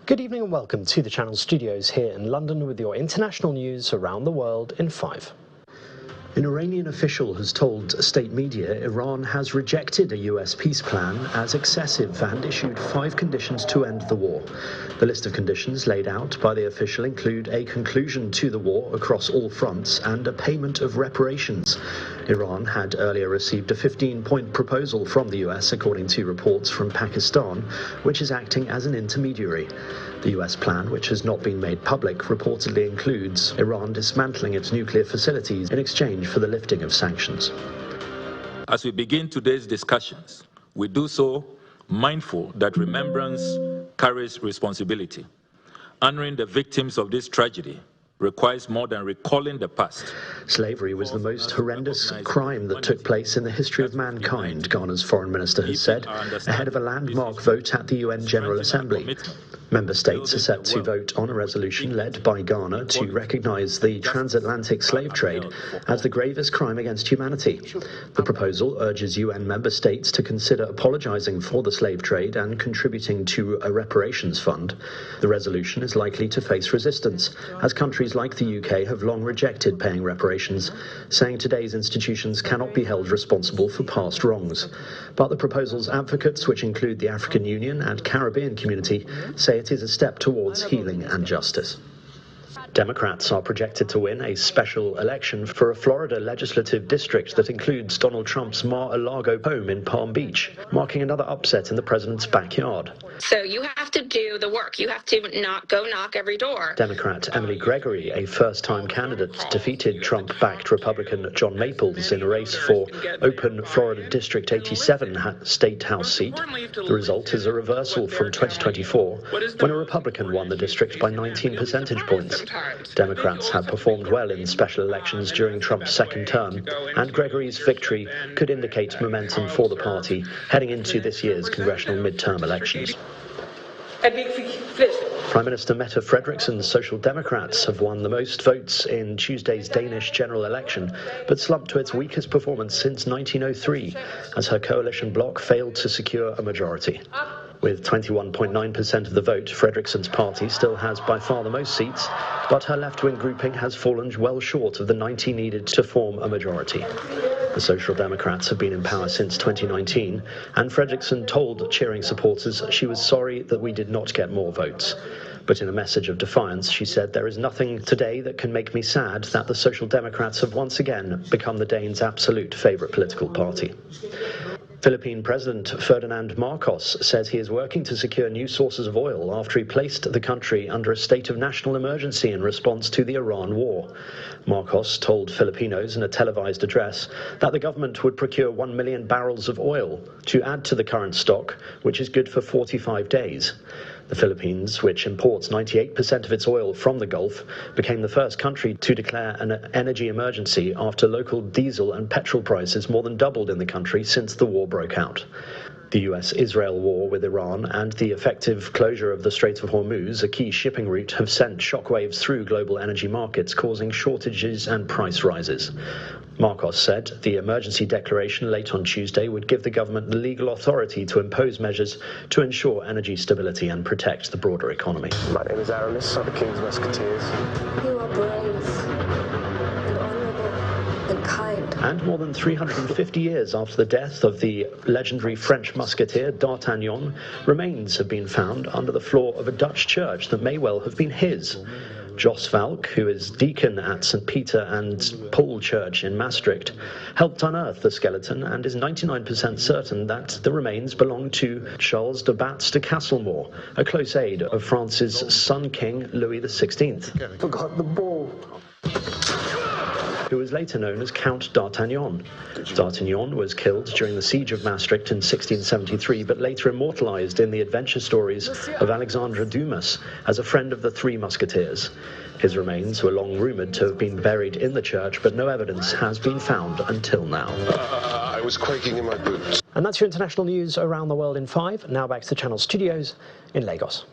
Good evening and welcome to the Channel Studios here in London with your international news around the world in 5. An Iranian official has told state media Iran has rejected a US peace plan as excessive and issued 5 conditions to end the war. The list of conditions laid out by the official include a conclusion to the war across all fronts and a payment of reparations. Iran had earlier received a 15-point proposal from the US, according to reports from Pakistan, which is acting as an intermediary. The US plan, which has not been made public, reportedly includes Iran dismantling its nuclear facilities in exchange for the lifting of sanctions. As we begin today's discussions, we do so mindful that remembrance carries responsibility. Honoring the victims of this tragedy requires more than recalling the past. Slavery was the most horrendous crime that took place in the history of mankind, Ghana's foreign minister has said, ahead of a landmark vote at the UN General Assembly. Member states are set to vote on a resolution led by Ghana to recognise the transatlantic slave trade as the gravest crime against humanity. The proposal urges UN member states to consider apologising for the slave trade and contributing to a reparations fund. The resolution is likely to face resistance, as countries like the UK have long rejected paying reparations, saying today's institutions cannot be held responsible for past wrongs. But the proposal's advocates, which include the African Union and Caribbean community, say it is a step towards healing and justice. Democrats are projected to win a special election for a Florida legislative district that includes Donald Trump's Mar-a-Lago home in Palm Beach, marking another upset in the president's backyard. So you have to do the work. You have to go knock every door. Democrat Emily Gregory, a first-time candidate, defeated Trump-backed Republican John Maples in a race for open Florida District 87 state house seat. The result is a reversal from 2024, when a Republican won the district by 19 percentage points. Democrats have performed well in special elections during Trump's second term, and Gregory's victory could indicate momentum for the party heading into this year's congressional midterm elections. Prime Minister Mette Fredriksen's Social Democrats have won the most votes in Tuesday's Danish general election, but slumped to its weakest performance since 1903, as her coalition bloc failed to secure a majority. With 21.9% of the vote, Fredriksen's party still has by far the most seats, but her left-wing grouping has fallen well short of the 90 needed to form a majority. The Social Democrats have been in power since 2019, and Fredriksen told cheering supporters she was sorry that we did not get more votes. But in a message of defiance, she said, "There is nothing today that can make me sad that the Social Democrats have once again become the Danes' absolute favourite political party." Philippine President Ferdinand Marcos says he is working to secure new sources of oil after he placed the country under a state of national emergency in response to the Iran war. Marcos told Filipinos in a televised address that the government would procure 1 million barrels of oil to add to the current stock, which is good for 45 days. The Philippines, which imports 98% of its oil from the Gulf, became the first country to declare an energy emergency after local diesel and petrol prices more than doubled in the country since the war broke out. The US-Israel war with Iran and the effective closure of the Strait of Hormuz, a key shipping route, have sent shockwaves through global energy markets, causing shortages and price rises. Marcos said the emergency declaration late on Tuesday would give the government the legal authority to impose measures to ensure energy stability and protect the broader economy. My name is Aramis of the King's Musketeers. You are brave and honourable and kind. And more than 350 years after the death of the legendary French musketeer D'Artagnan, remains have been found under the floor of a Dutch church that may well have been his. Jos Valk, who is deacon at St. Peter and Paul Church in Maastricht, helped unearth the skeleton and is 99% certain that the remains belong to Charles de Batz de Castlemore, a close aide of France's son King Louis XVI. Forgot the ball. Who was later known as Count D'Artagnan. D'Artagnan was killed during the siege of Maastricht in 1673, but later immortalised in the adventure stories of Alexandre Dumas as a friend of the Three Musketeers. His remains were long rumoured to have been buried in the church, but no evidence has been found until now. I was quaking in my boots. And that's your international news around the world in 5. Now back to the Channel Studios in Lagos.